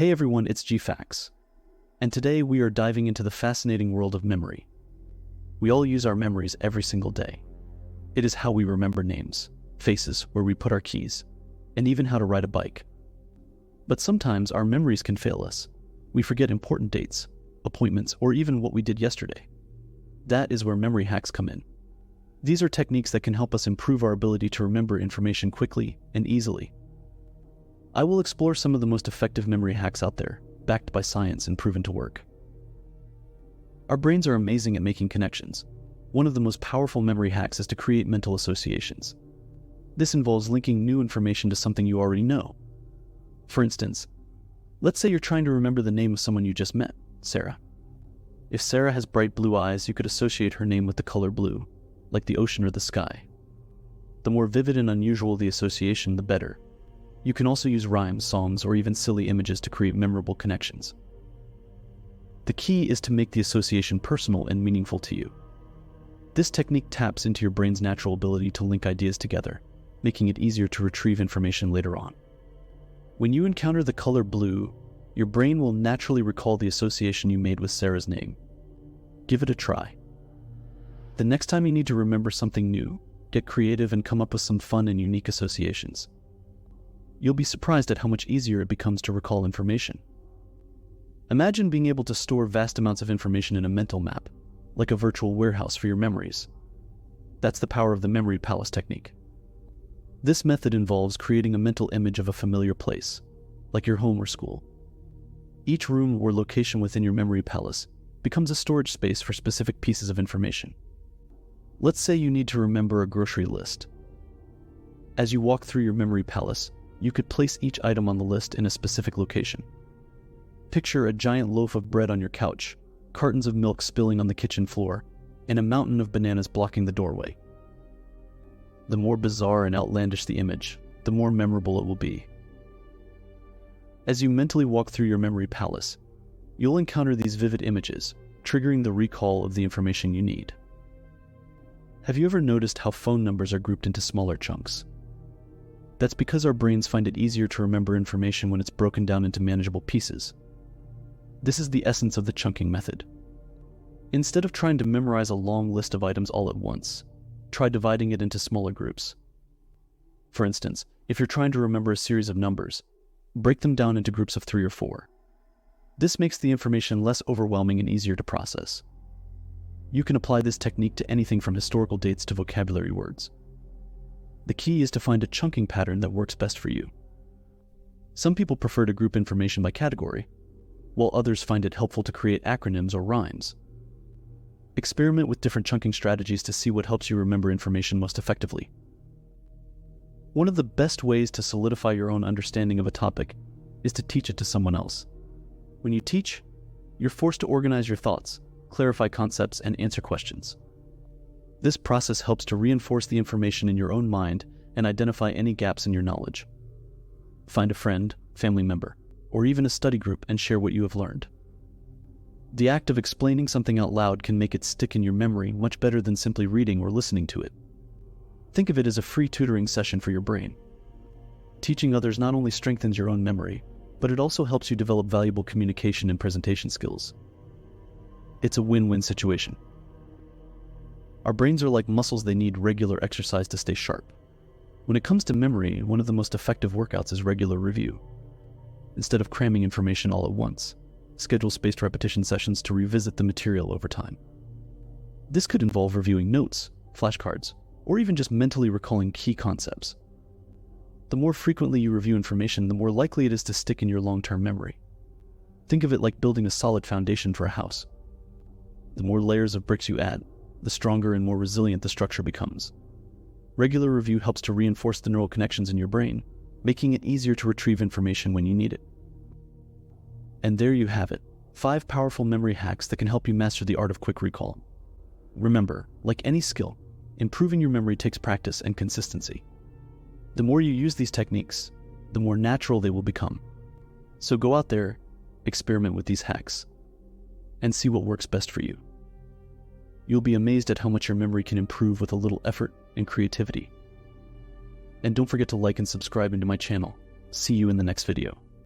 Hey everyone, it's GFAX, and today we are diving into the fascinating world of memory. We all use our memories every single day. It is how we remember names, faces, where we put our keys, and even how to ride a bike. But sometimes our memories can fail us. We forget important dates, appointments, or even what we did yesterday. That is where memory hacks come in. These are techniques that can help us improve our ability to remember information quickly and easily. I will explore some of the most effective memory hacks out there, backed by science and proven to work. Our brains are amazing at making connections. One of the most powerful memory hacks is to create mental associations. This involves linking new information to something you already know. For instance, let's say you're trying to remember the name of someone you just met, Sarah. If Sarah has bright blue eyes, you could associate her name with the color blue, like the ocean or the sky. The more vivid and unusual the association, the better. You can also use rhymes, songs, or even silly images to create memorable connections. The key is to make the association personal and meaningful to you. This technique taps into your brain's natural ability to link ideas together, making it easier to retrieve information later on. When you encounter the color blue, your brain will naturally recall the association you made with Sarah's name. Give it a try. The next time you need to remember something new, get creative and come up with some fun and unique associations. You'll be surprised at how much easier it becomes to recall information. Imagine being able to store vast amounts of information in a mental map, like a virtual warehouse for your memories. That's the power of the memory palace technique. This method involves creating a mental image of a familiar place, like your home or school. Each room or location within your memory palace becomes a storage space for specific pieces of information. Let's say you need to remember a grocery list. As you walk through your memory palace, you could place each item on the list in a specific location. Picture a giant loaf of bread on your couch, cartons of milk spilling on the kitchen floor, and a mountain of bananas blocking the doorway. The more bizarre and outlandish the image, the more memorable it will be. As you mentally walk through your memory palace, you'll encounter these vivid images, triggering the recall of the information you need. Have you ever noticed how phone numbers are grouped into smaller chunks? That's because our brains find it easier to remember information when it's broken down into manageable pieces. This is the essence of the chunking method. Instead of trying to memorize a long list of items all at once, try dividing it into smaller groups. For instance, if you're trying to remember a series of numbers, break them down into groups of 3 or 4. This makes the information less overwhelming and easier to process. You can apply this technique to anything from historical dates to vocabulary words. The key is to find a chunking pattern that works best for you. Some people prefer to group information by category, while others find it helpful to create acronyms or rhymes. Experiment with different chunking strategies to see what helps you remember information most effectively. One of the best ways to solidify your own understanding of a topic is to teach it to someone else. When you teach, you're forced to organize your thoughts, clarify concepts, and answer questions. This process helps to reinforce the information in your own mind and identify any gaps in your knowledge. Find a friend, family member, or even a study group and share what you have learned. The act of explaining something out loud can make it stick in your memory much better than simply reading or listening to it. Think of it as a free tutoring session for your brain. Teaching others not only strengthens your own memory, but it also helps you develop valuable communication and presentation skills. It's a win-win situation. Our brains are like muscles, they need regular exercise to stay sharp. When it comes to memory, one of the most effective workouts is regular review. Instead of cramming information all at once, schedule spaced repetition sessions to revisit the material over time. This could involve reviewing notes, flashcards, or even just mentally recalling key concepts. The more frequently you review information, the more likely it is to stick in your long-term memory. Think of it like building a solid foundation for a house. The more layers of bricks you add, the stronger and more resilient the structure becomes. Regular review helps to reinforce the neural connections in your brain, making it easier to retrieve information when you need it. And there you have it, 5 powerful memory hacks that can help you master the art of quick recall. Remember, like any skill, improving your memory takes practice and consistency. The more you use these techniques, the more natural they will become. So go out there, experiment with these hacks, and see what works best for you. You'll be amazed at how much your memory can improve with a little effort and creativity. And don't forget to like and subscribe into my channel. See you in the next video.